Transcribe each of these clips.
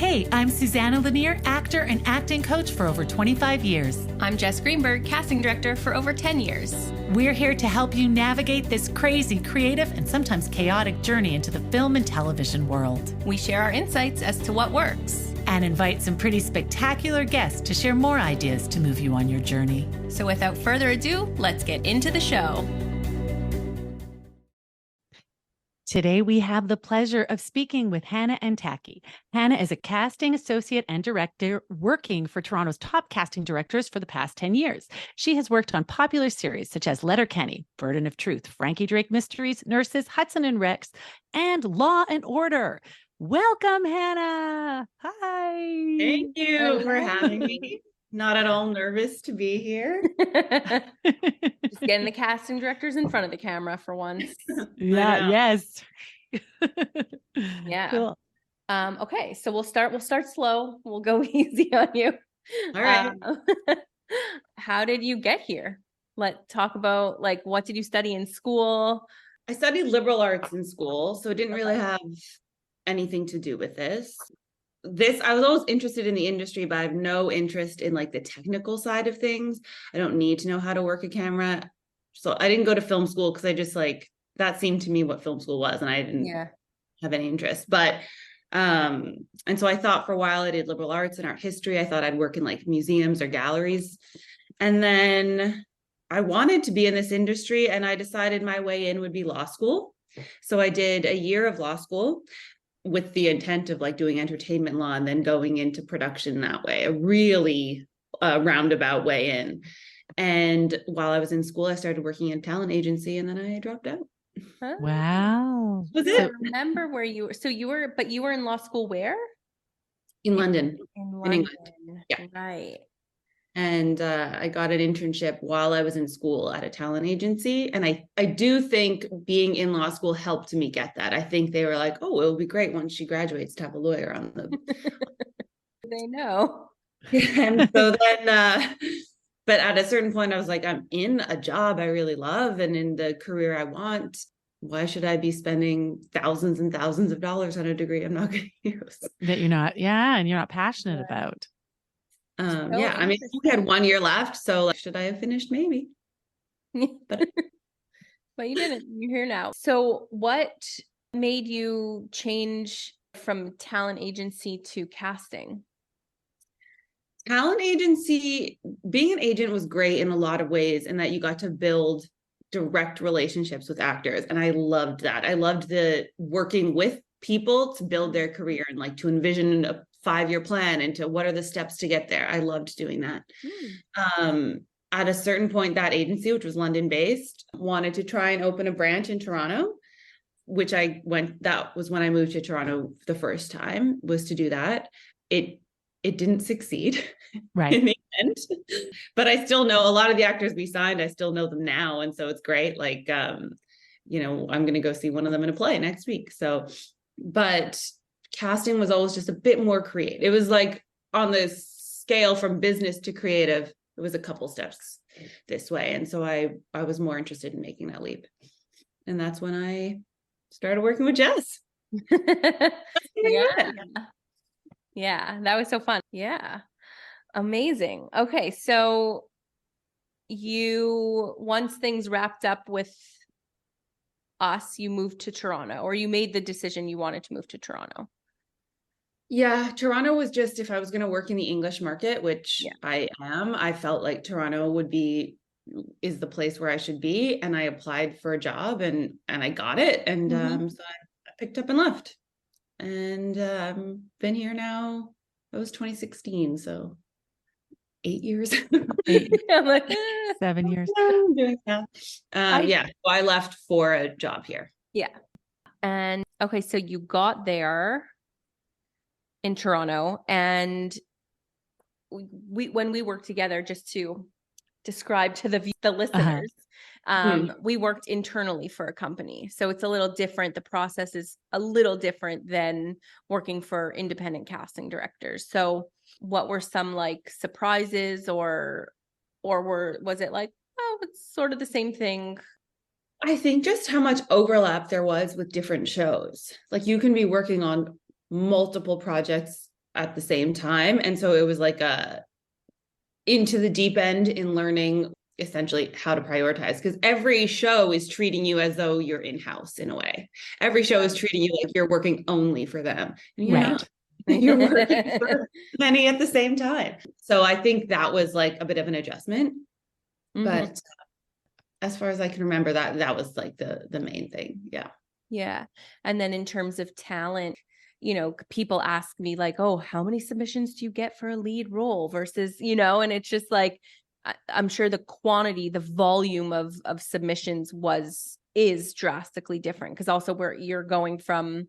Hey, I'm Suzanna Lanier, actor and acting coach for over 25 years. I'm Jess Greenberg, casting director for over 10 years. We're here to help you navigate this crazy, creative, and sometimes chaotic journey into the film and television world. We share our insights as to what works. And invite some pretty spectacular guests to share more ideas to move you on your journey. So without further ado, let's get into the show. Today, we have the pleasure of speaking with Hannah Antaki. Hannah is a casting associate and director working for Toronto's top casting directors for the past 10 years. She has worked on popular series such as Letterkenny, Burden of Truth, Frankie Drake Mysteries, Nurses, Hudson and Rex, and Law and Order. Welcome, Hannah. Hi. Thank you for having me. Not at all nervous to be here. Just getting the casting directors in front of the camera for once. Yeah, yes. Yeah. Cool. Okay, so we'll start slow. We'll go easy on you. All right. How did you get here? Let's talk about, like, what did you study in school? I studied liberal arts in school, so it didn't really have anything to do with this. I was always interested in the industry, but I have no interest in like the technical side of things. I don't need to know how to work a camera. So I didn't go to film school because I just that seemed to me what film school was, and I didn't have any interest. But and so I thought for a while I did liberal arts and art history. I thought I'd work in like museums or galleries. And then I wanted to be in this industry, and I decided my way in would be law school. So I did a year of law school with the intent of like doing entertainment law and then going into production that way, a really roundabout way in. And while I was in school, I started working in a talent agency, and then I dropped out. Wow. Was I it? remember where you were. So you were in law school where? In London. In England. Yeah. Right. And I got an internship while I was in school at a talent agency. And I do think being in law school helped me get that. I think they were like, oh, it'll be great once she graduates to have a lawyer on the. They know. And so then, but at a certain point, I was like, I'm in a job I really love and in the career I want. Why should I be spending thousands and thousands of dollars on a degree I'm not going to use? That you're not, and you're not passionate about. Yeah, I mean, we had 1 year left, so should I have finished? Maybe. But you didn't. You're here now. So what made you change from talent agency to casting? Talent agency, being an agent was great in a lot of ways, in that you got to build direct relationships with actors. And I loved that. I loved the working with people to build their career and like to envision a 5-year plan into what are the steps to get there. I loved doing that. At a certain point, that agency, which was London based, wanted to try and open a branch in Toronto, which that was when I moved to Toronto the first time, was to do that. It didn't succeed Right. in the end, but I still know a lot of the actors we signed. I still know them now. And so it's great. Like, I'm going to go see one of them in a play next week. So, but casting was always just a bit more creative. It was like on the scale from business to creative, it was a couple steps this way. And so I was more interested in making that leap. And that's when I started working with Jess. Yeah, that was so fun. Yeah. Amazing. Okay, so once things wrapped up with us, you moved to Toronto, or you made the decision you wanted to move to Toronto? Yeah, Toronto was just, if I was going to work in the English market, which I am, I felt like Toronto is the place where I should be. And I applied for a job and I got it. And so I picked up and left. And been here now. It was 2016, so 8 years. 7 years. So I left for a job here. Yeah. And okay, so you got there in Toronto, and when we worked together, just to describe to the listeners, we worked internally for a company. So it's a little different. The process is a little different than working for independent casting directors. So what were some like surprises, or was it like, oh, it's sort of the same thing? I think just how much overlap there was with different shows. Like you can be working on multiple projects at the same time. And so it was like a into the deep end in learning essentially how to prioritize, because every show is treating you as though you're in-house in a way. Every show is treating you like you're working only for them. And you're Right. not. You're working for many at the same time. So I think that was like a bit of an adjustment. But as far as I can remember, that was like the main thing. Yeah. Yeah. And then in terms of talent, you know, people ask me like, oh, how many submissions do you get for a lead role versus, you know, and it's just like, I'm sure the quantity, the volume of submissions is drastically different, because also where you're going from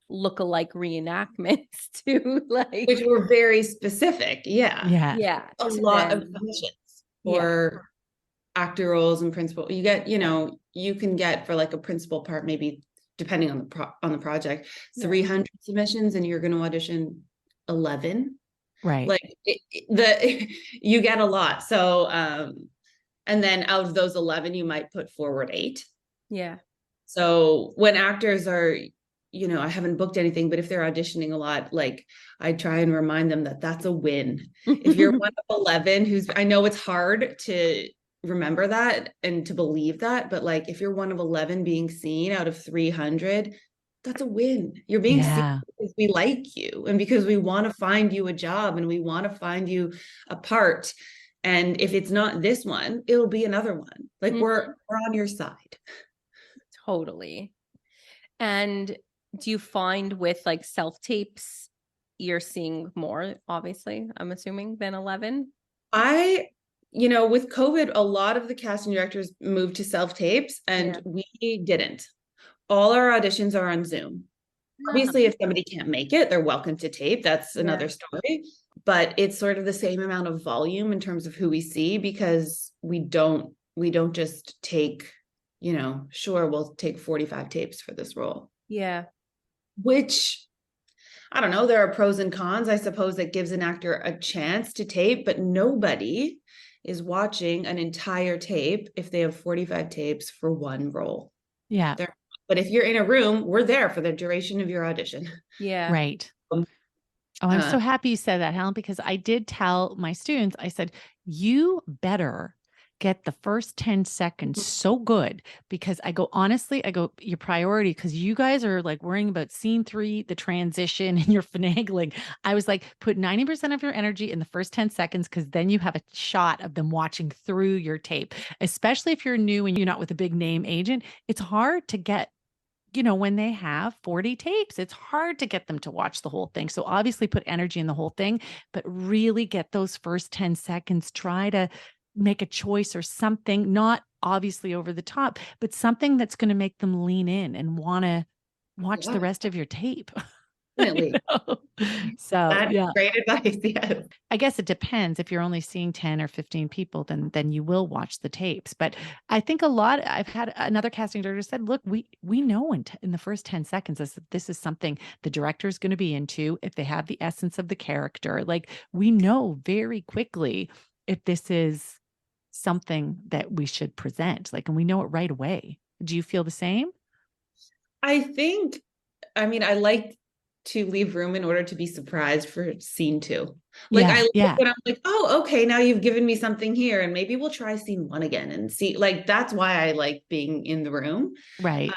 look-alike reenactments to like, Which were very specific. Yeah. Yeah. yeah, A to lot of then- submissions Yeah. for actor roles and principal. You get, you know, you can get for like a principal part, maybe depending on the project, 300 submissions, and you're going to audition 11. Right. Like you get a lot. So, and then out of those 11, you might put forward 8. Yeah. So when actors are, you know, I haven't booked anything, but if they're auditioning a lot, like I try and remind them that that's a win. If you're one of 11 I know it's hard to remember that and to believe that, but like if you're one of 11 being seen out of 300, that's a win. You're being seen because we like you and because we want to find you a job and we want to find you a part. And if it's not this one, it'll be another one. Like we're on your side. Totally. And do you find with like self-tapes, you're seeing more, obviously, I'm assuming, than 11? You know, with COVID, a lot of the casting directors moved to self-tapes and we didn't. All our auditions are on Zoom. Obviously, if somebody can't make it, they're welcome to tape. That's another story. But it's sort of the same amount of volume in terms of who we see, because we don't just take, you know, sure, we'll take 45 tapes for this role. Yeah. Which, I don't know, there are pros and cons. I suppose that gives an actor a chance to tape, but nobody is watching an entire tape if they have 45 tapes for one role. Yeah. But if you're in a room, we're there for the duration of your audition. Yeah. Right. Oh, I'm so happy you said that, Helen, because I did tell my students, I said, you better get the first 10 seconds so good, because I go, honestly, your priority, because you guys are like worrying about scene 3, the transition, and you're finagling. I was like, put 90% of your energy in the first 10 seconds, because then you have a shot of them watching through your tape, especially if you're new and you're not with a big name agent. It's hard to get, you know, when they have 40 tapes, it's hard to get them to watch the whole thing. So obviously put energy in the whole thing, but really get those first 10 seconds, try to make a choice or something, not obviously over the top, but something that's going to make them lean in and want to watch the rest of your tape. Definitely. So that's great advice. Yes. I guess it depends. If you're only seeing 10 or 15 people, then you will watch the tapes. But I think I've had another casting director said, look, we know in the first 10 seconds, this is something the director is going to be into. If they have the essence of the character, like we know very quickly if this is something that we should present, like, and we know it right away. Do you feel the same? I like to leave room in order to be surprised for scene 2. Like when I'm like, oh, okay, now you've given me something here, and maybe we'll try scene 1 again and see. Like that's why I like being in the room. Right.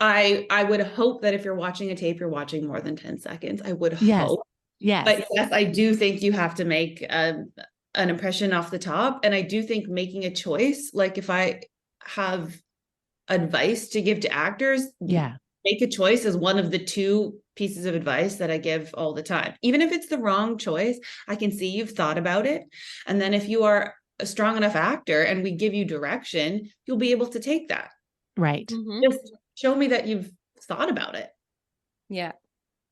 I would hope that if you're watching a tape, you're watching more than 10 seconds. I would hope. Yes. But yes, I do think you have to make an impression off the top. And I do think making a choice, like if I have advice to give to actors, make a choice is one of the 2 pieces of advice that I give all the time. Even if it's the wrong choice, I can see you've thought about it. And then if you are a strong enough actor and we give you direction, you'll be able to take that. Right. Just show me that you've thought about it. Yeah.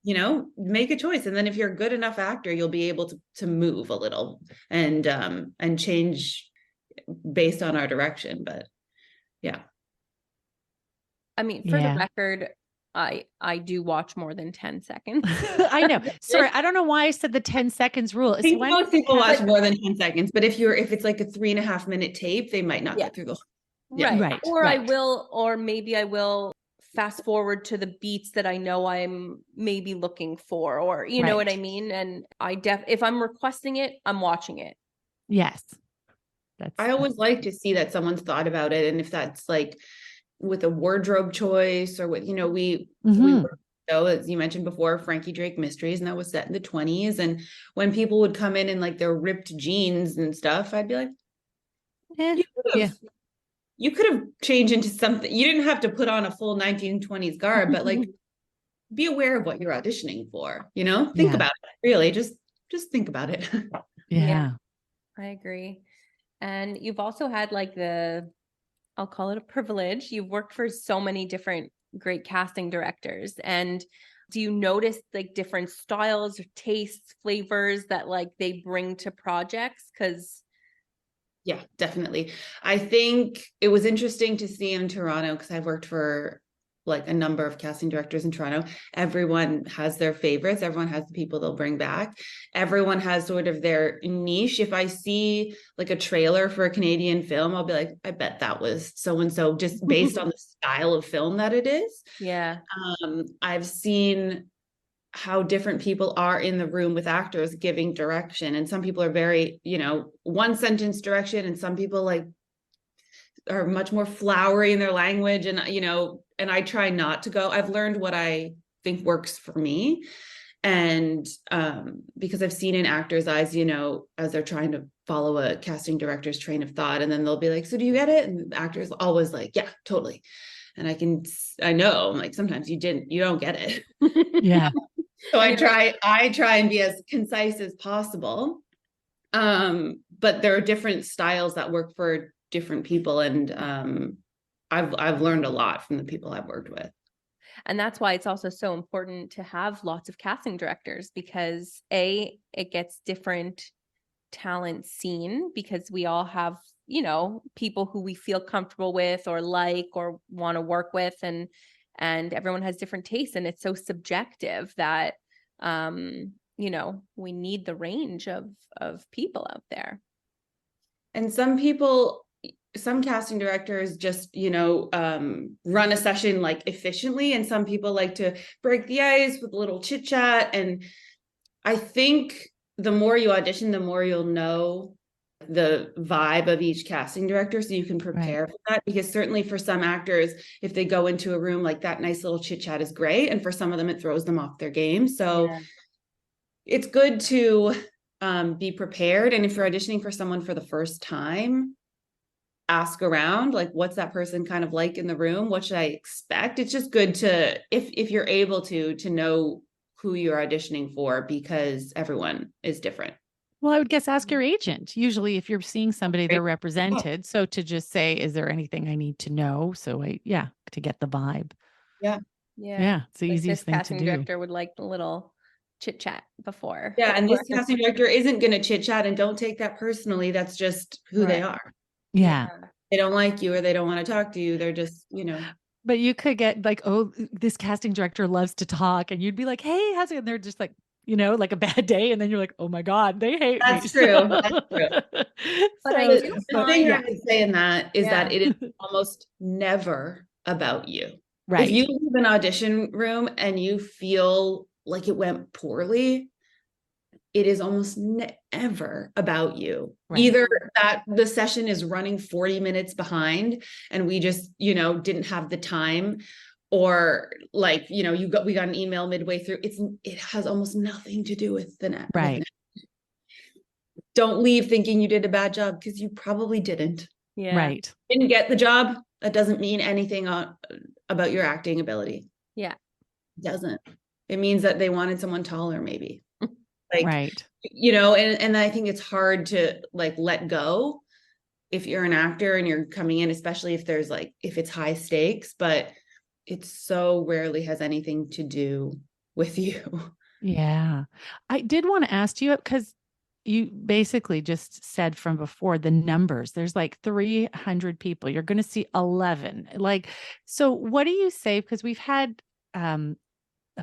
You know, make a choice. And then if you're a good enough actor, you'll be able to move a little and change based on our direction. But yeah. I mean, for the record, I do watch more than 10 seconds. I know. Sorry, I don't know why I said the 10 seconds rule. I think most people watch more than 10 seconds, but if it's like a 3.5 minute tape, they might not get through the whole. Right. Or I will, or maybe I will fast forward to the beats that I know I'm maybe looking for, or you know what I mean? And if I'm requesting it, I'm watching it. Yes. I always like to see that someone's thought about it. And if that's like with a wardrobe choice or what, we were, as you mentioned before, Frankie Drake Mysteries, and that was set in the 20s. And when people would come in like their ripped jeans and stuff, I'd be like, you could have changed into something. You didn't have to put on a full 1920s garb, but like be aware of what you're auditioning for, think about it. Really, just think about it. Yeah. I agree. And you've also had like I'll call it a privilege. You've worked for so many different great casting directors. And do you notice like different styles or tastes, flavors that like they bring to projects? Yeah, definitely. I think it was interesting to see in Toronto, because I've worked for like a number of casting directors in Toronto. Everyone has their favorites. Everyone has the people they'll bring back. Everyone has sort of their niche. If I see like a trailer for a Canadian film, I'll be like, I bet that was so-and-so, just based on the style of film that it is. Yeah. I've seen how different people are in the room with actors giving direction. And some people are very, one sentence direction, and some people like are much more flowery in their language. And, and I try not to go. I've learned what I think works for me. And because I've seen in actors' eyes, as they're trying to follow a casting director's train of thought, and then they'll be like, so do you get it? And the actor's always like, yeah, totally. And I know, like, sometimes you don't get it. Yeah. So I try and be as concise as possible. But there are different styles that work for different people. And I've learned a lot from the people I've worked with. And that's why it's also so important to have lots of casting directors, because it gets different talent seen, because we all have, people who we feel comfortable with or like or want to work with, and everyone has different tastes, and it's so subjective that we need the range of people out there. And some casting directors just, run a session like efficiently, and some people like to break the ice with a little chit chat. And I think the more you audition, the more you'll know the vibe of each casting director, so you can prepare for that. Because certainly for some actors, if they go into a room, like that nice little chit chat is great, and for some of them it throws them off their game. So it's good to be prepared. And if you're auditioning for someone for the first time, ask around, like, what's that person kind of like in the room? What should I expect? It's just good to, if you're able to know who you're auditioning for, because everyone is different. Well, I would guess ask your agent. Usually if you're seeing somebody, they're represented. So to just say, is there anything I need to know? So to get the vibe. Yeah. It's the easiest thing to do. Casting director would like the little chit chat before. Yeah. And this casting director isn't going to chit chat, and don't take that personally. That's just who they are. Yeah. They don't like you, or they don't want to talk to you. They're just, But you could get like, oh, this casting director loves to talk. And you'd be like, hey, how's it? And they're just like, like a bad day. And then you're like, oh my God, they hate me. That's true. That's true. But the thing I would say in that is that it is almost never about you. Right. If you leave an audition room and you feel like it went poorly, it is almost never about you. Right. Either that the session is running 40 minutes behind and we just, didn't have the time, or like, we got an email midway through. It has almost nothing to do with the net. Right. Don't leave thinking you did a bad job, because you probably didn't. Yeah. Right. Didn't get the job. That doesn't mean anything about your acting ability. Yeah. It doesn't. It means that they wanted someone taller, maybe. Like, right. And I think it's hard to like let go if you're an actor and you're coming in, especially if it's high stakes, but it so rarely has anything to do with you. Yeah. I did want to ask you, because you basically just said from before the numbers, there's like 300 people. You're going to see 11. Like, so what do you say? Because we've had,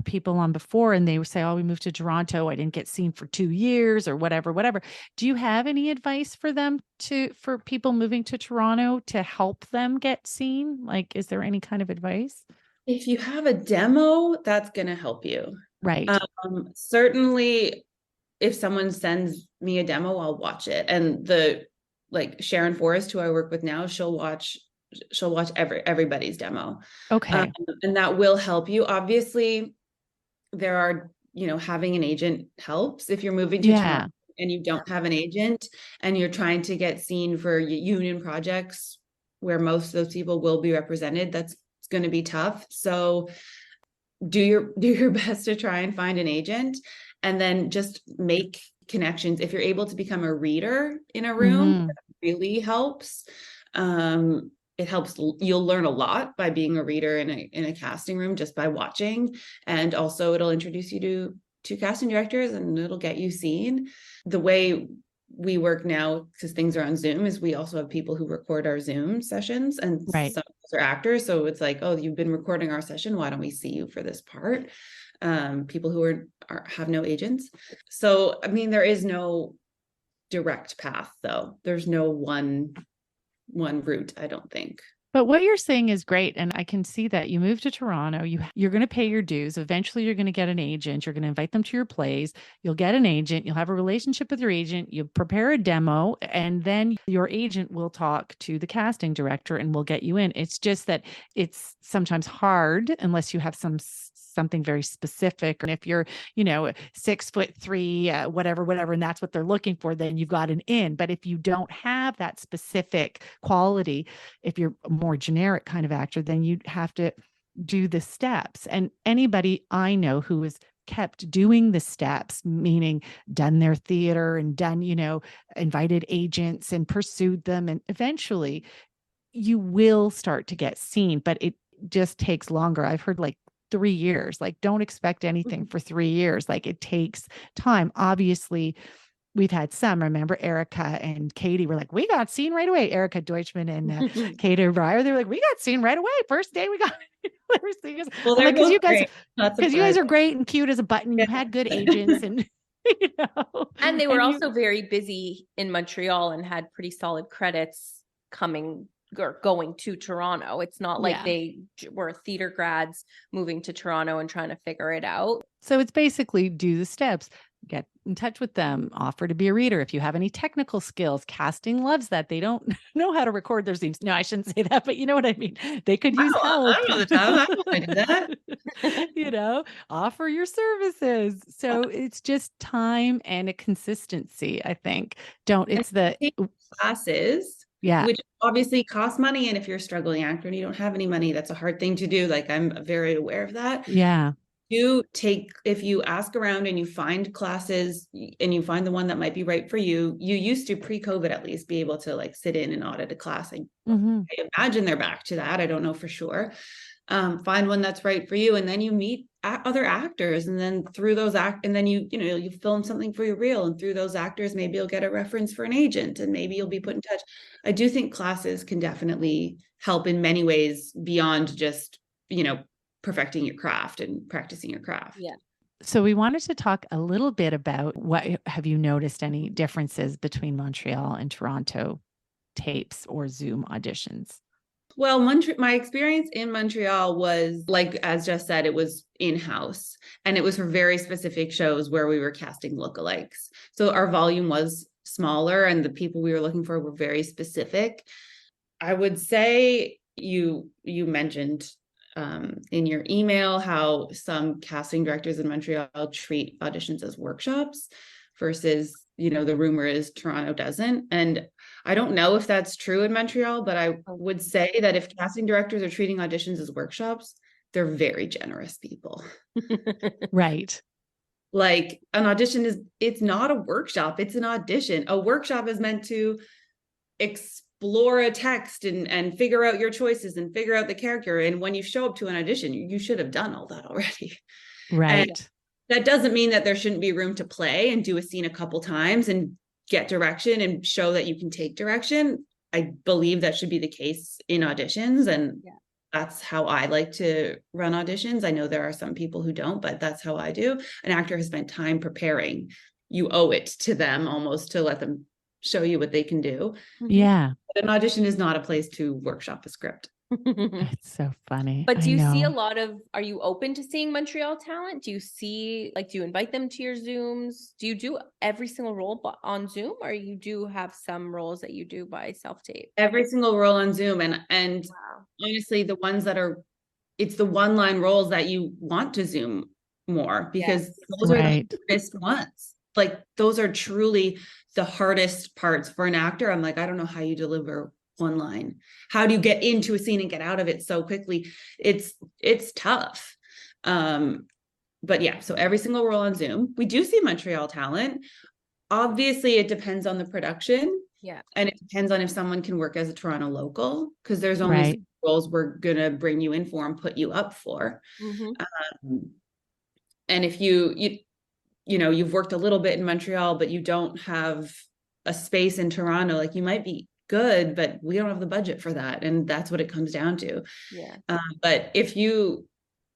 people on before, and they would say, oh, we moved to Toronto, I didn't get seen for 2 years or whatever. Do you have any advice for them for people moving to Toronto to help them get seen? Like, is there any kind of advice? If you have a demo, that's going to help you. Right. Certainly, if someone sends me a demo, I'll watch it. And like Sharon Forrest, who I work with now, she'll watch everybody's demo. Okay. And that will help you. Obviously, there are, having an agent helps if you're moving to Toronto and you don't have an agent and you're trying to get seen for union projects where most of those people will be represented. That's going to be tough. So do your best to try and find an agent, and then just make connections. If you're able to become a reader in a room, that really helps. It helps. You'll learn a lot by being a reader in a casting room, just by watching. And also it'll introduce you to casting directors, and it'll get you seen. The way we work now, because things are on Zoom, is we also have people who record our Zoom sessions, and some of us are actors. So it's like, oh, you've been recording our session. Why don't we see you for this part? People who have no agents. So, I mean, there is no direct path, though. There's no one route, I don't think. But what you're saying is great. And I can see that you move to Toronto, you're going to pay your dues. Eventually, you're going to get an agent. You're going to invite them to your plays. You'll get an agent. You'll have a relationship with your agent. You prepare a demo, and then your agent will talk to the casting director and will get you in. It's just that it's sometimes hard unless you have something very specific. And if you're, 6'3", whatever, and that's what they're looking for, then you've got an in. But if you don't have that specific quality, if you're a more generic kind of actor, then you have to do the steps. And anybody I know who has kept doing the steps, meaning done their theater and done, invited agents and pursued them, and eventually you will start to get seen, but it just takes longer. I've heard like 3 years. Like, don't expect anything for 3 years. Like, it takes time. Obviously, we've had some. Remember, Erica and Katie were like, we got seen right away. Erica Deutschman and Katie Breyer, they were like, we got seen right away. First day we got well, like, because you guys are great. great and cute as a button. And you had good agents, and and they were also very busy in Montreal and had pretty solid credits coming or going to Toronto. It's not like they were theater grads moving to Toronto and trying to figure it out. So it's basically do the steps, get in touch with them, offer to be a reader. If you have any technical skills, casting loves that. They don't know how to record their scenes. No, I shouldn't say that, but you know what I mean? They could use help. I know the time. I don't want to do that. Offer your services. So it's just time and a consistency, I think. It's the classes. Yeah. Which obviously costs money. And if you're a struggling actor and you don't have any money, that's a hard thing to do. Like, I'm very aware of that. Yeah. If you ask around and you find classes and you find the one that might be right for you, you used to pre-COVID at least be able to like sit in and audit a class. I imagine they're back to that. I don't know for sure. Find one that's right for you, and then you meet other actors, and then through those and then you film something for your reel, and through those actors maybe you'll get a reference for an agent, and maybe you'll be put in touch. I do think classes can definitely help in many ways beyond just perfecting your craft and practicing your craft. Yeah. So we wanted to talk a little bit about have you noticed any differences between Montreal and Toronto tapes or Zoom auditions? Well, my experience in Montreal was, like, as just said, it was in-house, and it was for very specific shows where we were casting lookalikes. So our volume was smaller, and the people we were looking for were very specific. I would say you mentioned in your email how some casting directors in Montreal treat auditions as workshops versus, the rumor is Toronto doesn't. And I don't know if that's true in Montreal, but I would say that if casting directors are treating auditions as workshops, they're very generous people. Right. Like, an audition it's not a workshop, it's an audition. A workshop is meant to explore a text and figure out your choices and figure out the character. And when you show up to an audition, you should have done all that already. Right. And that doesn't mean that there shouldn't be room to play and do a scene a couple times and get direction and show that you can take direction. I believe that should be the case in auditions. And that's how I like to run auditions. I know there are some people who don't, but that's how I do. An actor has spent time preparing. You owe it to them almost to let them show you what they can do. Yeah. But an audition is not a place to workshop a script. It's so funny. But I do you see a know. lot of, are you open to seeing Montreal talent? Do you invite them to your Zooms? Do you do every single role on Zoom, or you do have some roles that you do by self-tape? Every single role on Zoom, and Wow. honestly, the ones that are, it's the one line roles that you want to Zoom more, because Yes. those are the Right. hardest ones. Like those are truly the hardest parts for an actor. I'm like, I don't know how you deliver one line. How do you get into a scene and get out of it so quickly? It's tough. But yeah, so every single role on Zoom. We do see Montreal talent. Obviously, it depends on the production. Yeah. And it depends on if someone can work as a Toronto local, because there's only Right. some roles we're gonna bring you in for and put you up for. Mm-hmm. And if you've worked a little bit in Montreal, but you don't have a space in Toronto, like you might be good, but we don't have the budget for that. And that's what it comes down to. Yeah. But if you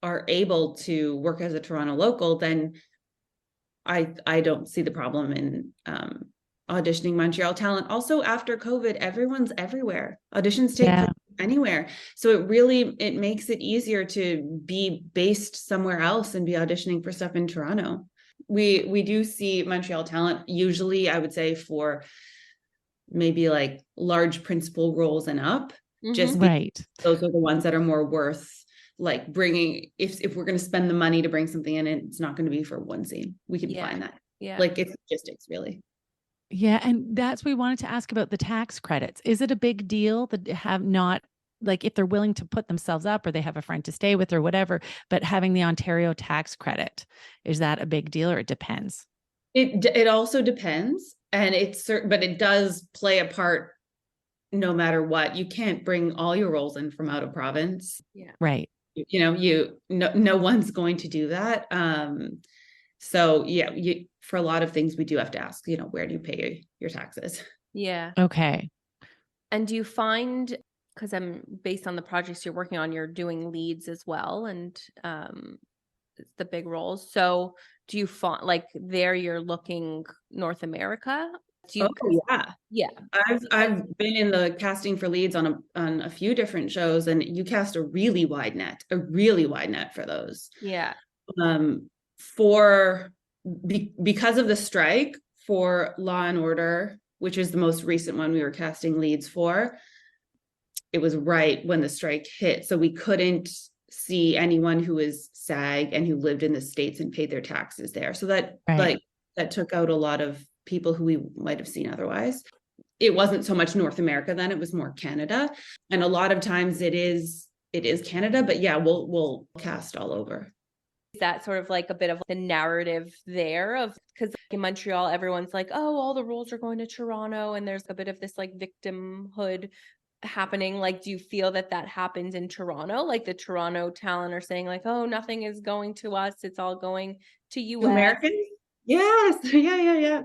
are able to work as a Toronto local, then I don't see the problem in auditioning Montreal talent. Also, after COVID, everyone's everywhere. Auditions take Yeah. place anywhere. So it makes it easier to be based somewhere else and be auditioning for stuff in Toronto. We do see Montreal talent, usually I would say for maybe like large principal roles and up, just because Right. those are the ones that are more worth like bringing. If we're going to spend the money to bring something in, it's not going to be for one scene. We can Yeah. find that. Yeah. Like it's logistics, really. Yeah. And that's, we wanted to ask about the tax credits. Is it a big deal that have not, like if they're willing to put themselves up or they have a friend to stay with or whatever, but having the Ontario tax credit, is that a big deal or it depends? It also depends, and it's certain, but it does play a part no matter what. You can't bring all your roles in from out of province. Yeah. Right. No one's going to do that. So yeah, for a lot of things we do have to ask, where do you pay your taxes? Yeah. Okay. And do you find, because I'm based on the projects you're working on, you're doing leads as well, and the big roles. So do you find like there you're looking North America? Yeah. Yeah. I've been in the casting for leads on a few different shows, and you cast a really wide net for those. Yeah. Because of the strike for Law and Order, which is the most recent one we were casting leads for, it was right when the strike hit. So we couldn't see anyone who was SAG and who lived in the States and paid their taxes there. So that that took out a lot of people who we might have seen otherwise. It wasn't so much North America then, it was more Canada. And a lot of times it is Canada, but yeah, we'll cast all over. Is that sort of like a bit of the narrative there of, because in Montreal, everyone's like, oh, all the roles are going to Toronto, and there's a bit of this like victimhood happening. Like, do you feel that happens in Toronto? Like the Toronto talent are saying like, oh, nothing is going to us, it's all going to US. Americans? Yes. Yeah.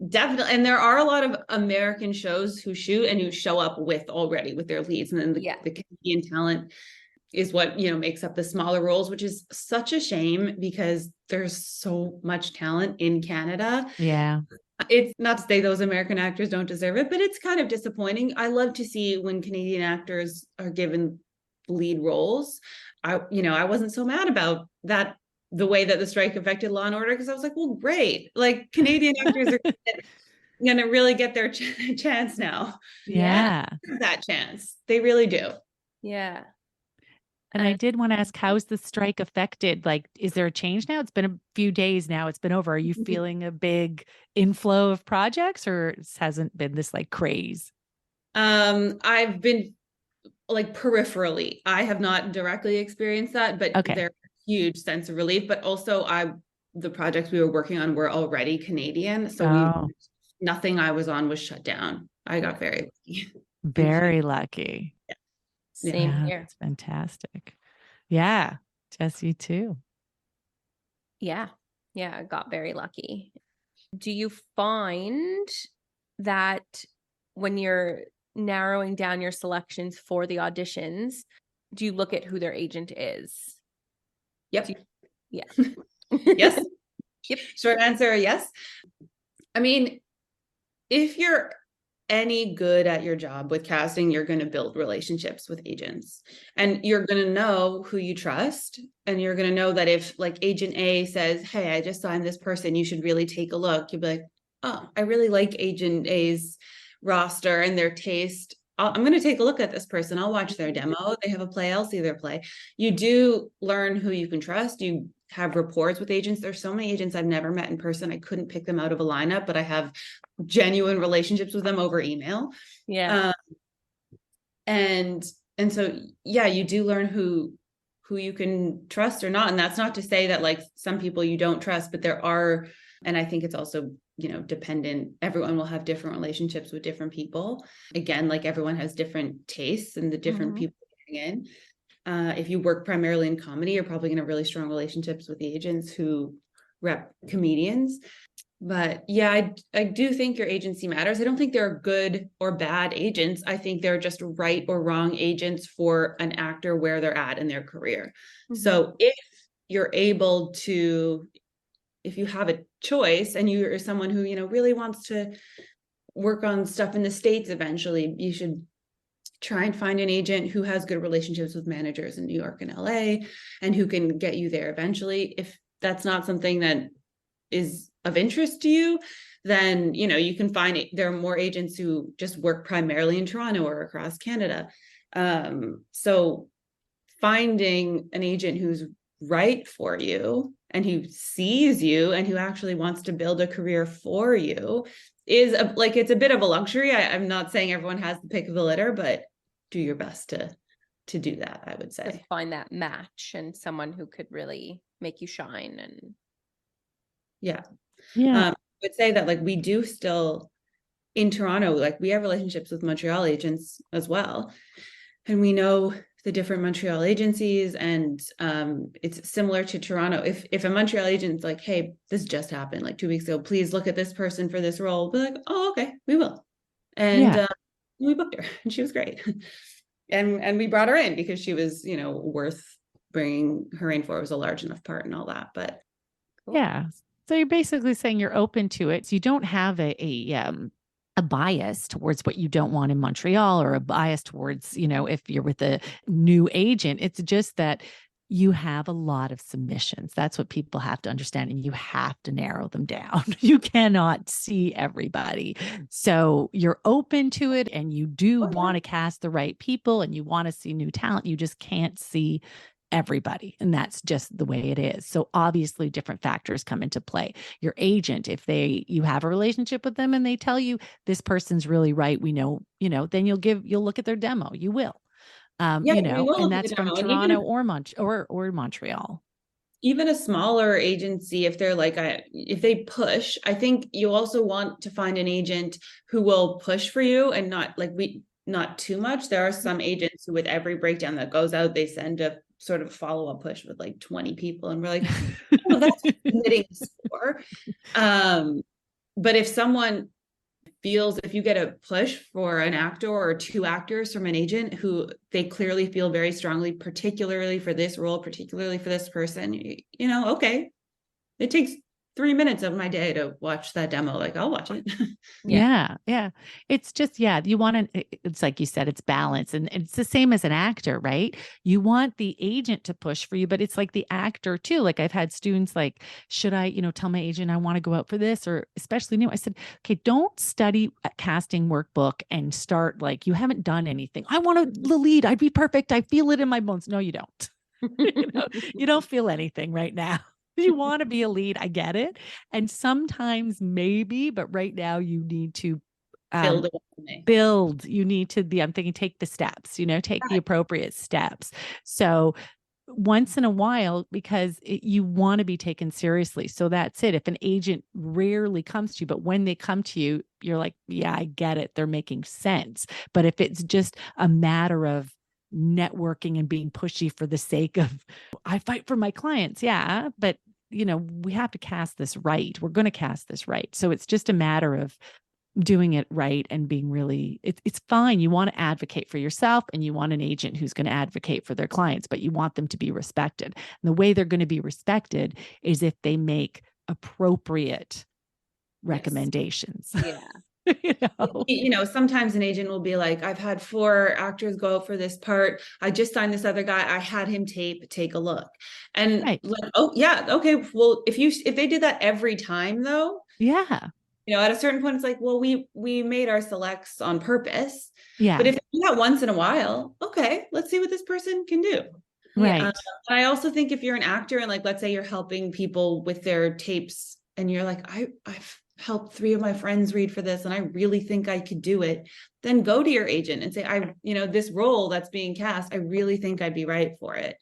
Definitely. And there are a lot of American shows who shoot and who show up with their leads. And then the Canadian talent is what, makes up the smaller roles, which is such a shame because there's so much talent in Canada. Yeah. It's not to say those American actors don't deserve it, but it's kind of disappointing. I love to see when Canadian actors are given lead roles. I wasn't so mad about that, the way that the strike affected Law and Order, because I was like, well, great. Like Canadian actors are going to really get their chance now. Yeah. That chance. They really do. Yeah. And I did want to ask, how's the strike affected? Like, is there a change now? It's been a few days now. It's been over. Are you feeling a big inflow of projects, or it hasn't been this like craze? I've been like peripherally. I have not directly experienced that, but there's a huge sense of relief. But also the projects we were working on were already Canadian. So nothing I was on was shut down. I got very lucky. Very lucky. Yeah. Same here. It's fantastic. Yeah. Jesse too. Yeah. I got very lucky. Do you find that when you're narrowing down your selections for the auditions, do you look at who their agent is? Yep. Yeah. Yes. Yep. Short answer, yes. I mean, if you're any good at your job with casting, you're going to build relationships with agents, and you're going to know who you trust. And you're going to know that if like agent A says, hey, I just signed this person, you should really take a look. You'll be like, oh, I really like agent A's roster and their taste. I'm going to take a look at this person. I'll watch their demo. They have a play. I'll see their play. You do learn who you can trust. You have rapports with agents. There's so many agents I've never met in person. I couldn't pick them out of a lineup, but I have genuine relationships with them over email. Yeah. And so, yeah, you do learn who you can trust or not. And that's not to say that like some people you don't trust, but there are, and I think it's also, dependent. Everyone will have different relationships with different people. Again, like everyone has different tastes and the different people bring in. If you work primarily in comedy, you're probably going to have really strong relationships with the agents who rep comedians. But yeah, I do think your agency matters. I don't think there are good or bad agents. I think they're just right or wrong agents for an actor where they're at in their career. So if you're able to, if you have a choice and you're someone who, really wants to work on stuff in the States eventually, you should try and find an agent who has good relationships with managers in New York and LA and who can get you there eventually. If that's not something that is of interest to you, then, you can find there are more agents who just work primarily in Toronto or across Canada. So finding an agent who's right for you and who sees you and who actually wants to build a career for you is it's a bit of a luxury. I'm not saying everyone has the pick of the litter, but do your best to do that, I would say. Just find that match and someone who could really make you shine. And yeah. Yeah. I would say that we do still in Toronto, we have relationships with Montreal agents as well. And we know the different Montreal agencies, and it's similar to Toronto. If a Montreal agent's like, hey, this just happened 2 weeks ago, please look at this person for this role, we'll be like, oh, okay, we will. And we booked her and she was great. and we brought her in because she was, worth bringing her in for. It was a large enough part and all that. But cool. Yeah. So you're basically saying you're open to it. So you don't have a bias towards what you don't want in Montreal, or a bias towards, if you're with a new agent. It's just that you have a lot of submissions. That's what people have to understand. And you have to narrow them down. You cannot see everybody. So you're open to it, and you do want to cast the right people, and you want to see new talent. You just can't see everybody. And that's just the way it is. So obviously different factors come into play. Your agent, if you have a relationship with them and they tell you this person's really right, we know, then you'll look at their demo. You will. And that's from Toronto or Montreal. Even a smaller agency, if they're if they push, I think you also want to find an agent who will push for you and not too much. There are some agents who, with every breakdown that goes out, they send a sort of follow-up push with 20 people. And we're like, oh, that's knitting score. But if someone feels, if you get a push for an actor or two actors from an agent who they clearly feel very strongly, particularly for this role, particularly for this person, okay, it takes 3 minutes of my day to watch that demo. I'll watch it. Yeah. It's just, you want to, it's like you said, it's balance. And it's the same as an actor, right? You want the agent to push for you, but it's like the actor too. I've had students should I, tell my agent I want to go out for this, or especially new? I said, okay, don't study a casting workbook and start you haven't done anything. I want the lead. I'd be perfect. I feel it in my bones. No, you don't. You don't feel anything right now. You want to be a lead. I get it. And sometimes maybe, but right now you need to build. You need to be, I'm thinking, take the steps, take the appropriate steps. So once in a while, because you want to be taken seriously. So that's it. If an agent rarely comes to you, but when they come to you, you're like, yeah, I get it. They're making sense. But if it's just a matter of networking and being pushy for the sake of, I fight for my clients. Yeah. But we have to cast this right. We're going to cast this right. So it's just a matter of doing it right and being really, it's fine. You want to advocate for yourself, and you want an agent who's going to advocate for their clients, but you want them to be respected. And the way they're going to be respected is if they make appropriate recommendations. Yeah. Sometimes an agent will be like, I've had 4 actors go out for this part. I just signed this other guy. I had him take a look. And Right. like, oh yeah, okay. Well, if they did that every time though, Yeah. at a certain point, it's like, well, we made our selects on purpose. Yeah. But if they do that once in a while, okay, let's see what this person can do. Right. I also think if you're an actor and like, let's say you're helping people with their tapes and you're like, I've helped 3 of my friends read for this and I really think I could do it, then go to your agent and say, this role that's being cast, I really think I'd be right for it.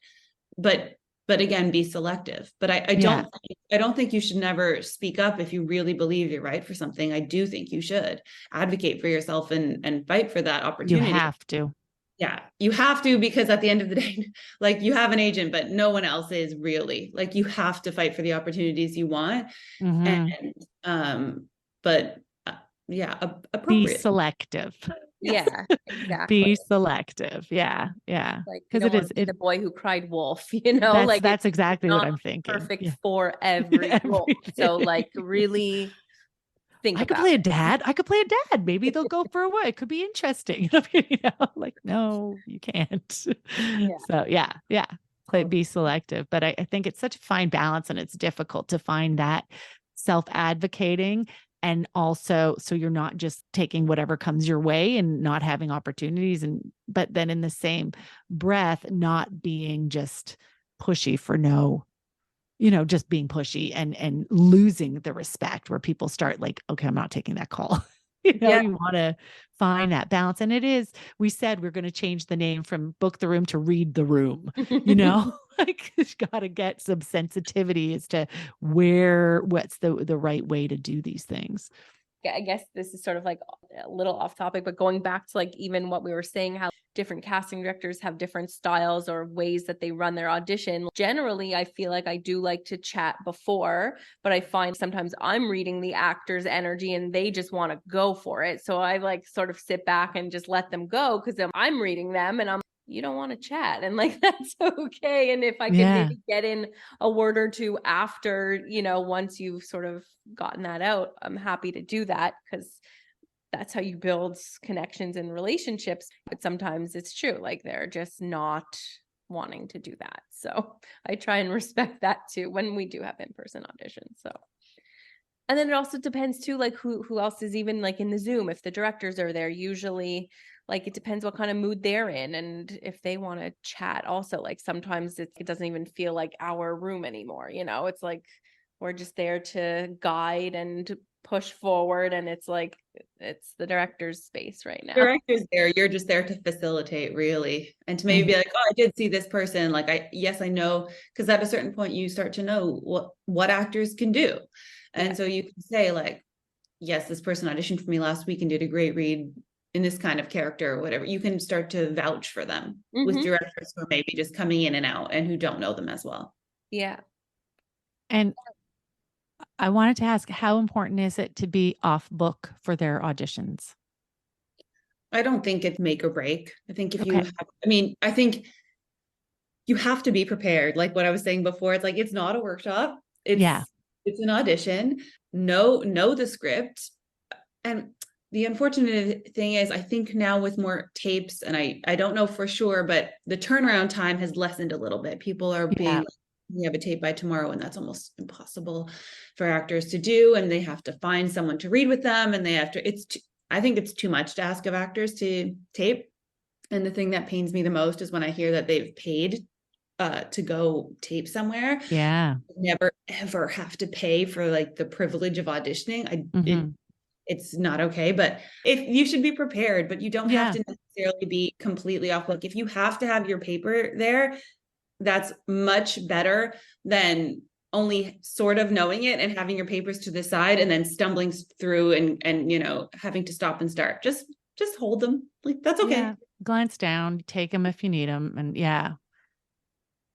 But again, be selective. But I don't think you should never speak up if you really believe you're right for something. I do think you should advocate for yourself and fight for that opportunity. You have to. Yeah, you have to, because at the end of the day, like, you have an agent, but no one else is really. Like, you have to fight for the opportunities you want. Mm-hmm. And appropriate. Be selective. Yeah, exactly. Be selective. Yeah. Yeah. Like, because the boy who cried wolf, that's exactly what I'm thinking. Perfect for every role. So like, really think I could play a dad. I could play a dad. Maybe they'll go for a while. It could be interesting. Like, no, you can't. Yeah. So yeah. Be selective. But I think it's such a fine balance, and it's difficult to find that self-advocating. And also, so you're not just taking whatever comes your way and not having opportunities, but then in the same breath, not being just pushy for no, just being pushy and losing the respect, where people start like, okay, I'm not taking that call. You want to find that balance. And we said we're going to change the name from Book the Room to Read the Room, like, you got to get some sensitivity as to what's the right way to do these things. I guess this is sort of like a little off topic, but going back to like even what we were saying, how different casting directors have different styles or ways that they run their audition. Generally, I feel like I do like to chat before, but I find sometimes I'm reading the actor's energy and they just want to go for it. So I like sort of sit back and just let them go, because I'm reading them and you don't want to chat, and like, that's okay. And if I can maybe get in a word or two after, once you've sort of gotten that out, I'm happy to do that, because that's how you build connections and relationships. But sometimes it's true, like, they're just not wanting to do that. So I try and respect that too when we do have in-person auditions. So, and then it also depends too, like who else is even like in the Zoom. If the directors are there, usually, like, it depends what kind of mood they're in, and if they want to chat also. Like, sometimes it doesn't even feel like our room anymore. It's like we're just there to guide and push forward, and it's like it's the director's space right now. Director's there, you're just there to facilitate, really, and to maybe be like, oh, I did see this person. Like, I know, because at a certain point you start to know what actors can do, and so you can say like, yes, this person auditioned for me last week and did a great read in this kind of character or whatever. You can start to vouch for them with directors who are maybe just coming in and out and who don't know them as well. Yeah. And I wanted to ask, how important is it to be off book for their auditions? I don't think it's make or break. I think I think you have to be prepared. Like what I was saying before, it's like, it's not a workshop. It's an audition. Know the script. And the unfortunate thing is, I think now with more tapes, and I don't know for sure, but the turnaround time has lessened a little bit. People are being, we have a tape by tomorrow, and that's almost impossible for actors to do. And they have to find someone to read with them. And they have to, I think it's too much to ask of actors to tape. And the thing that pains me the most is when I hear that they've paid to go tape somewhere. Yeah. Never, ever have to pay for like the privilege of auditioning. It's not okay, but if you should be prepared, but you don't have to necessarily be completely off book. If you have to have your paper there, that's much better than only sort of knowing it and having your papers to the side and then stumbling through and having to stop and start. Just hold them. Like, that's okay. Glance down, take them if you need them. And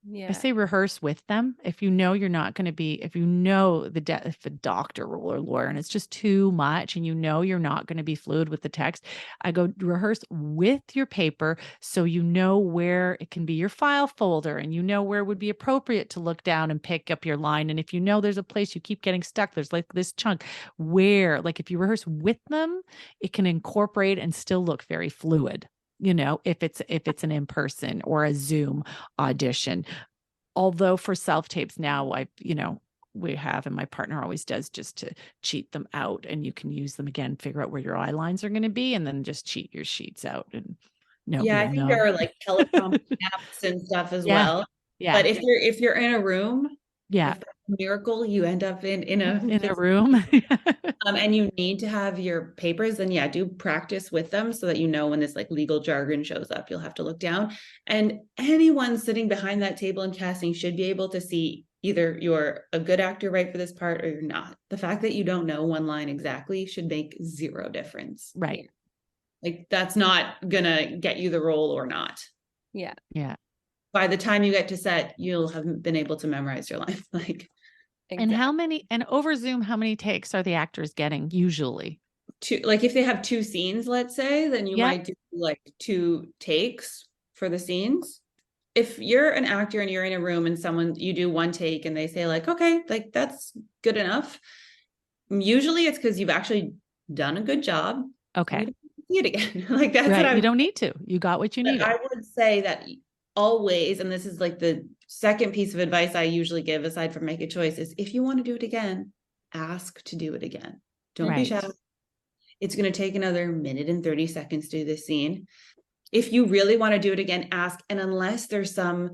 Yeah. I say rehearse with them. If you know you're not going to be, if you know if a doctor or lawyer and it's just too much and you know you're not going to be fluid with the text, I go rehearse with your paper so you know where it can be your file folder and you know where it would be appropriate to look down and pick up your line. And if you know there's a place you keep getting stuck, there's like this chunk where, like if you rehearse with them, it can incorporate and still look very fluid. If it's an in-person or a Zoom audition. Although for self-tapes now, we have, and my partner always does just to cheat them out, and you can use them again, figure out where your eye lines are going to be, and then just cheat your sheets out and nobody Yeah, I will think know. there are like teleprompter apps and stuff as Yeah. well. Yeah. But if you're in a room, Yeah. if that's a miracle, you end up in a room. and you need to have your papers, then yeah, do practice with them so that you know when this like legal jargon shows up, you'll have to look down. And anyone sitting behind that table in casting should be able to see either you're a good actor right for this part or you're not. The fact that you don't know one line exactly should make zero difference. Right. Like that's not gonna get you the role or not. Yeah. Yeah. By the time you get to set, you'll have been able to memorize your line. Like, exactly. And over Zoom, how many takes are the actors getting usually? two, like if they have two scenes, let's say, then you might do like 2 takes for the scenes. If you're an actor and you're in a room and you do 1 take and they say like, okay, like that's good enough. Usually it's because you've actually done a good job. Okay. See it again. Like that's right. what you don't need to. You got what you needed. I would say that always, and this is like the second piece of advice I usually give aside from make a choice, is if you want to do it again, ask to do it again. Don't be shy. It's going to take another minute and 30 seconds to do this scene. If you really want to do it again, ask. And unless there's some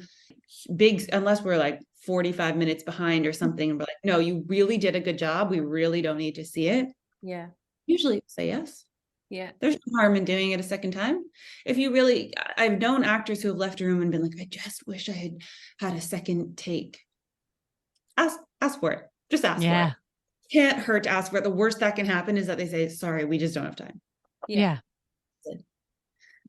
unless we're like 45 minutes behind or something, and we're like, no, you really did a good job, we really don't need to see it. Yeah. Usually say yes. Yeah. There's no harm in doing it a second time. I've known actors who have left a room and been like, I just wish I had a second take. Ask for it. Just ask for it. Can't hurt to ask for it. The worst that can happen is that they say, sorry, we just don't have time. Yeah.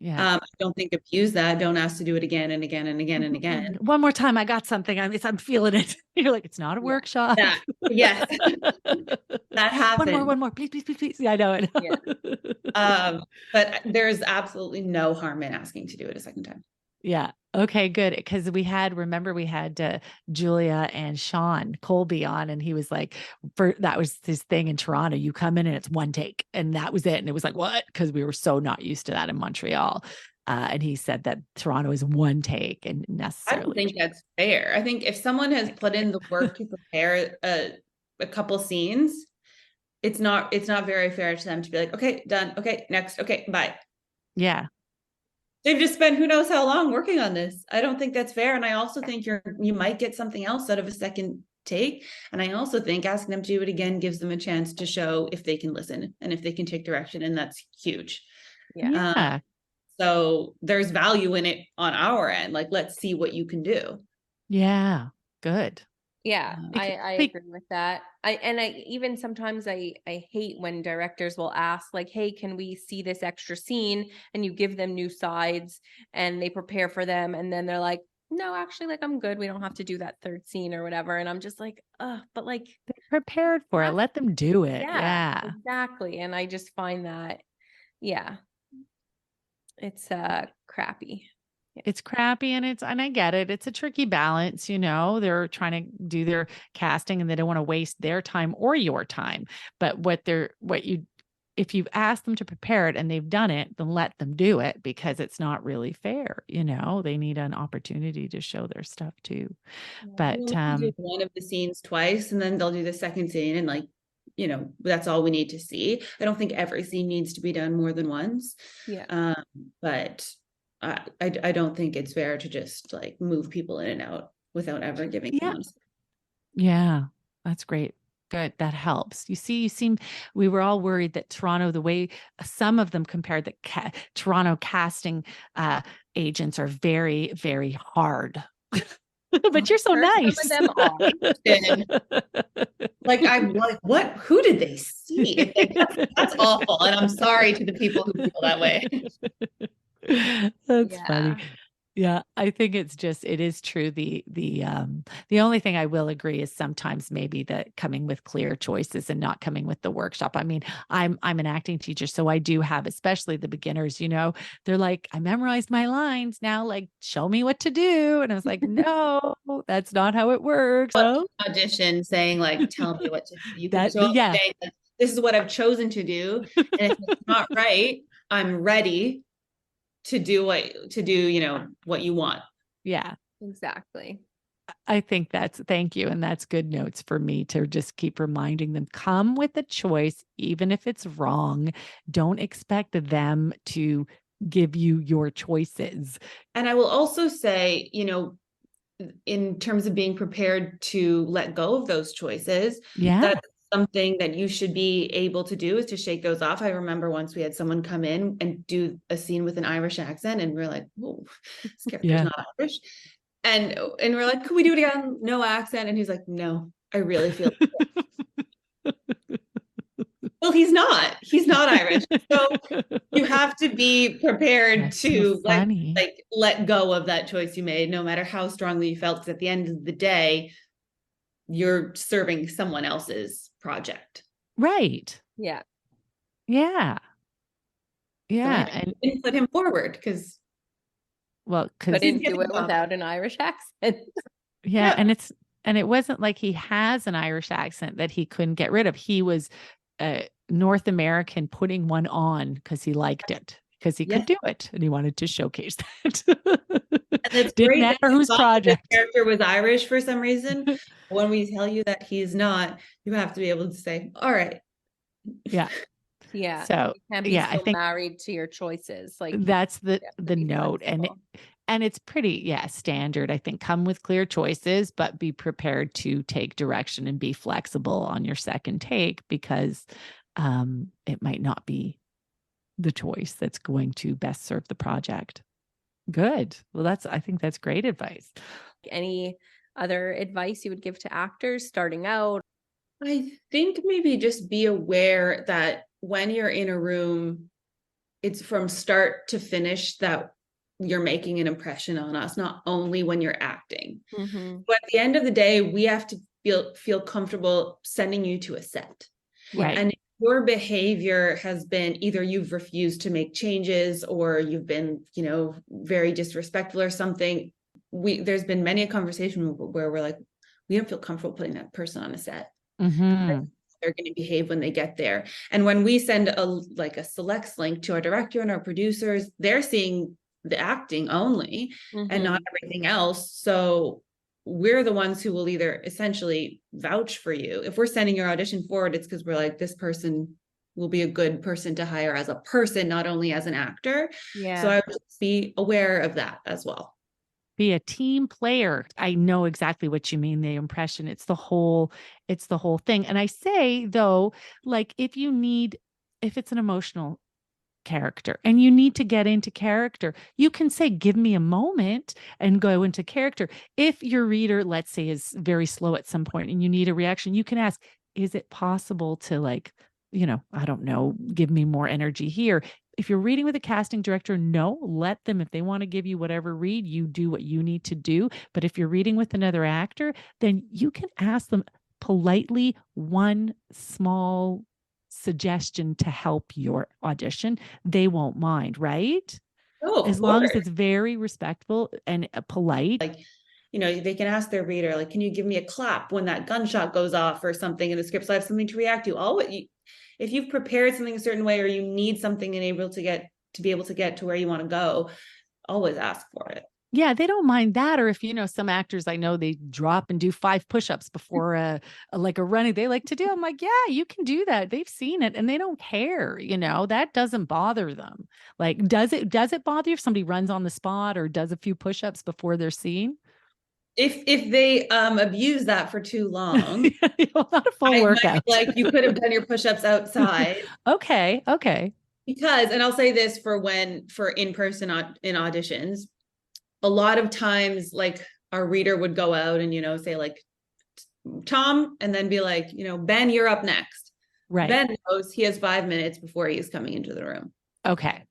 I don't think abuse that. Don't ask to do it again and again and again and again. One more time. I got something. I'm feeling it. You're like, it's not a workshop. Yes. That happened. One more. Please. Yeah, I know it. Yeah. But there's absolutely no harm in asking to do it a second time. Yeah. Okay, good. Because we had Julia and Sean Colby on, and he was like, that was his thing in Toronto. You come in and it's 1 take, and that was it. And it was like, what? Because we were so not used to that in Montreal. And he said that Toronto is 1 take and necessarily. I don't think that's fair. I think if someone has put in the work to prepare a couple scenes, it's not very fair to them to be like, okay, done. Okay, next. Okay, bye. Yeah. They've just spent who knows how long working on this. I don't think that's fair. And I also think you might get something else out of a second take. And I also think asking them to do it again gives them a chance to show if they can listen and if they can take direction. And that's huge. Yeah. So there's value in it on our end. Like, let's see what you can do. Yeah. Good. Yeah, I agree with that. Even sometimes I hate when directors will ask like, hey, can we see this extra scene? And you give them new sides and they prepare for them. And then they're like, no, actually, like, I'm good. We don't have to do that 3rd scene or whatever. And I'm just like, but like they're prepared for it. Let them do it. Yeah, exactly. And I just find that, it's crappy. It's crappy and I get it. It's a tricky balance, they're trying to do their casting and they don't want to waste their time or your time. But if you've asked them to prepare it and they've done it, then let them do it because it's not really fair. They need an opportunity to show their stuff too. But do one of the scenes twice and then they'll do the second scene and like, that's all we need to see. I don't think every scene needs to be done more than once. Yeah. But I don't think it's fair to just like move people in and out without ever giving them. Yeah, that's great. Good. That helps. We were all worried that Toronto, the way some of them compared that Toronto casting agents are very, very hard. But you're so nice. Some of them are. Like, I'm like, what? Who did they see? That's awful. And I'm sorry to the people who feel that way. That's funny. Yeah, I think it's just it is true. The only thing I will agree is sometimes maybe that coming with clear choices and not coming with the workshop. I mean, I'm an acting teacher, so I do have, especially the beginners, they're like, I memorized my lines now, like show me what to do. And I was like, no, that's not how it works. So Audition saying like, tell me what to do. You can that show up yeah, saying like, this is what I've chosen to do. And if it's not right, I'm ready to do what you want. yeah. Exactly. I think thank you. And that's good notes for me to just keep reminding them come with a choice, even if it's wrong. Don't expect them to give you your choices. And I will also say, in terms of being prepared to let go of those choices, Yeah. that's something that you should be able to do, is to shake those off. I remember once we had someone come in and do a scene with an Irish accent, and we're like, whoa, this character's Yeah. not Irish. And we're like, could we do it again? No accent. And he's like, no, I really feel well, he's not Irish. So you have to be prepared That's so to funny. let go of that choice you made, no matter how strongly you felt. Because at the end of the day, you're serving someone else's project. Right. Yeah. Yeah. So Yeah. I And didn't put him forward because well, because Couldn't do it without an Irish accent. yeah, and it wasn't like he has an Irish accent that he couldn't get rid of. He was North American putting one on because he liked it, because he could yeah. do it and he wanted to showcase that. And it's Didn't great that matter you whose thought that the project. character was Irish for some reason. When we tell you that he's not, you have to be able to say, all right. Yeah. Yeah. So You can't be yeah, I so think married to your choices. Like that's you have to the be note. flexible. And it's pretty, yeah, standard. I think come with clear choices, but be prepared to take direction and be flexible on your second take, because it might not be the choice that's going to best serve the project. Good. Well, I think that's great advice. Any other advice you would give to actors starting out? I think maybe just be aware that when you're in a room, it's from start to finish that you're making an impression on us, not only when you're acting. Mm-hmm. But at the end of the day, we have to feel comfortable sending you to a set. Right. And if your behavior has been either you've refused to make changes or you've been, very disrespectful or something, there's been many a conversation where we're like, we don't feel comfortable putting that person on a set. Mm-hmm. They're going to behave when they get there. And when we send a selects link to our director and our producers, they're seeing the acting only and not everything else. So we're the ones who will either essentially vouch for you. If we're sending your audition forward, it's because we're like, this person will be a good person to hire as a person, not only as an actor. Yeah. So I would be aware of that as well. Be a team player. I know exactly what you mean. The impression, it's the whole thing. And I say though, like if it's an emotional character and you need to get into character, you can say, give me a moment and go into character. If your reader, let's say, is very slow at some point and you need a reaction, you can ask, is it possible to I don't know, give me more energy here? If you're reading with a casting director, no, let them. If they want to give you whatever read, you do what you need to do. But if you're reading with another actor, then you can ask them politely one small suggestion to help your audition. They won't mind, right? Oh, As long as it's very respectful and polite. They can ask their reader, like, can you give me a clap when that gunshot goes off or something in the script, so I have something to react to. If you've prepared something a certain way or you need something and be able to get to where you want to go, always ask for it. Yeah, they don't mind that. Or if some actors I know, they drop and do 5 push-ups before a running they like to do. I'm like, yeah, you can do that. They've seen it and they don't care. That doesn't bother them. Like, does it bother you if somebody runs on the spot or does a few push-ups before they're seen? If they abuse that for too long, not a full workout. Like, you could have done your push-ups outside. Okay. Because, and I'll say this for in-person in auditions, a lot of times, like, our reader would go out and, say like, Tom, and then be like, Ben, you're up next. Right. Ben knows he has 5 minutes before he's coming into the room. Okay.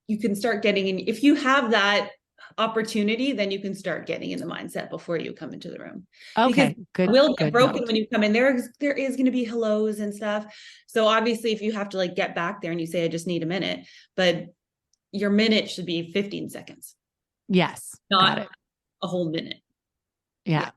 You can start getting in. If you have that opportunity, then you can start getting in the mindset before you come into the room. Okay, Because good. it will get Good broken note. when you come in. There is going to be hellos and stuff. So obviously, if you have to like get back there and you say, I just need a minute, but your minute should be 15 seconds, Yes, got not it. a whole minute. Yeah.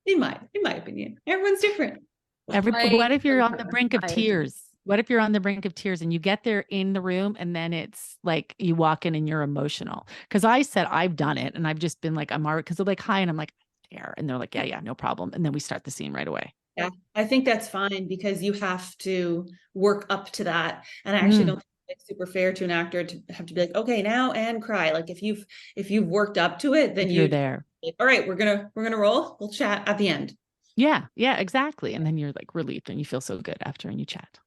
In my opinion, everyone's different. What if you're on the brink of I- tears? What if you're on the brink of tears and you get there in the room and then it's like you walk in and you're emotional? Because I said I've done it and I've just been like, I'm already, because they're like, hi. And I'm like, there. And they're like, yeah, no problem. And then we start the scene right away. Yeah, I think that's fine because you have to work up to that. And I actually don't think it's super fair to an actor to have to be like, okay, now and cry. Like if you've worked up to it, then You're there. Like, all right, we're gonna roll. We'll chat at the end. Yeah, exactly. And then you're like relieved and you feel so good after and you chat.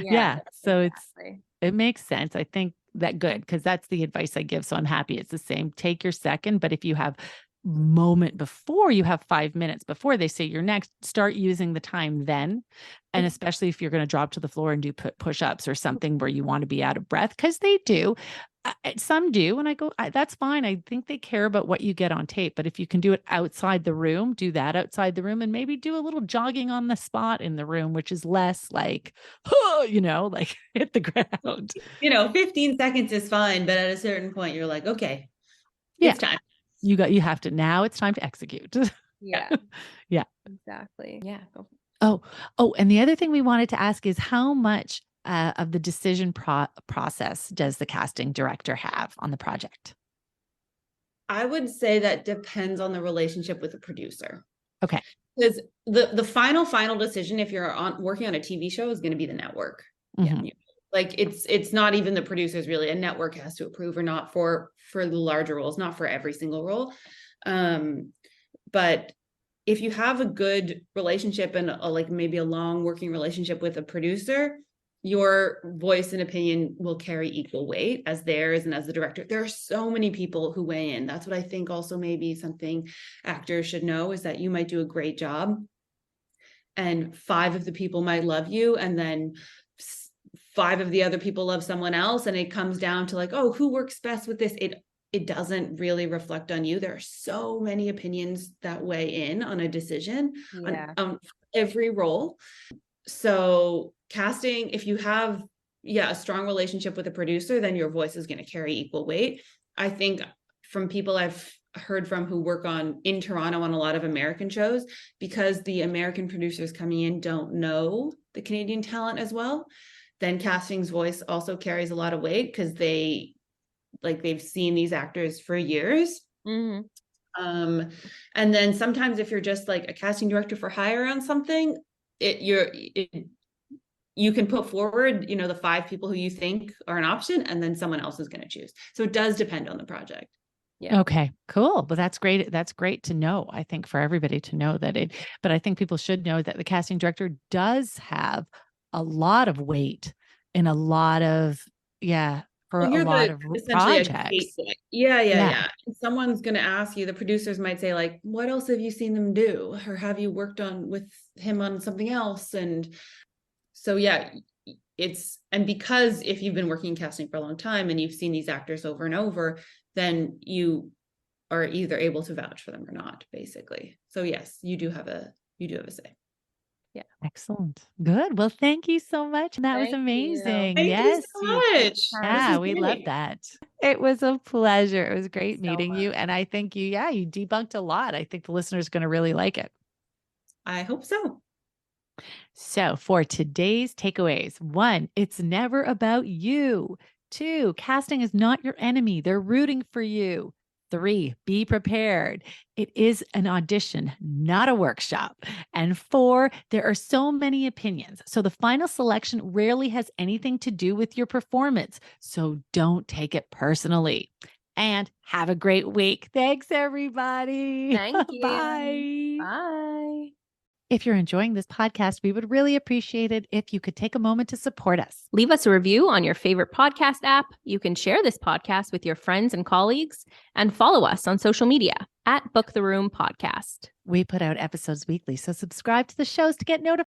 Yeah, So exactly. it makes sense. I think that good because that's the advice I give. So I'm happy it's the same. Take your second, but if you have moment before, you have 5 minutes before they say you're next, start using the time then. And especially if you're going to drop to the floor and do push-ups or something where you want to be out of breath, because they do. Some do. And I go, that's fine. I think they care about what you get on tape. But if you can do it outside the room, do that outside the room and maybe do a little jogging on the spot in the room, which is less like, like hit the ground. 15 seconds is fine. But at a certain point, you're like, okay, it's time. You have to, now it's time to execute. Yeah. Yeah. Exactly. Yeah. Go. Oh, and the other thing we wanted to ask is how much of the decision process does the casting director have on the project? I would say that depends on the relationship with the producer. Okay. Because the final decision, if you're working on a TV show, is going to be the network. Mhm. Yeah. Like it's not even the producers really. A network has to approve or not for the larger roles, not for every single role. But if you have a good relationship and like maybe a long working relationship with a producer, your voice and opinion will carry equal weight as theirs and as the director. There are so many people who weigh in. That's what I think also maybe something actors should know is that you might do a great job and 5 of the people might love you and then 5 of the other people love someone else. And it comes down to like, oh, who works best with this? It doesn't really reflect on you. There are so many opinions that weigh in on a decision on every role. So casting, if you have, a strong relationship with a producer, then your voice is going to carry equal weight. I think from people I've heard from who work in Toronto on a lot of American shows, because the American producers coming in don't know the Canadian talent as well, then casting's voice also carries a lot of weight because they've seen these actors for years. Mm-hmm. And then sometimes if you're just like a casting director for hire on something, you can put forward, the 5 people who you think are an option, and then someone else is going to choose. So it does depend on the project. Yeah. Okay, cool. But that's great. That's great to know. I think for everybody to know but I think people should know that the casting director does have a lot of weight in a lot of, for a lot of projects. Yeah. And someone's going to ask you, the producers might say like, what else have you seen them do? Or have you worked with him on something else? And so, and because if you've been working in casting for a long time and you've seen these actors over and over, then you are either able to vouch for them or not, basically. So yes, you do have a say. Yeah. Excellent. Good. Well, thank you so much. That was Thank amazing. Thank Yes. you so much. Yeah, we love that. It was a pleasure. It was great So meeting you. much. And I think you debunked a lot. I think the listeners are going to really like it. I hope so. So for today's takeaways, 1, it's never about you. 2, casting is not your enemy. They're rooting for you. 3, be prepared. It is an audition, not a workshop. And 4, there are so many opinions. So the final selection rarely has anything to do with your performance. So don't take it personally. And have a great week. Thanks, everybody. Thank you. Bye. Bye. If you're enjoying this podcast, we would really appreciate it if you could take a moment to support us. Leave us a review on your favorite podcast app. You can share this podcast with your friends and colleagues and follow us on social media at Book the Room Podcast. We put out episodes weekly, so subscribe to the shows to get notified.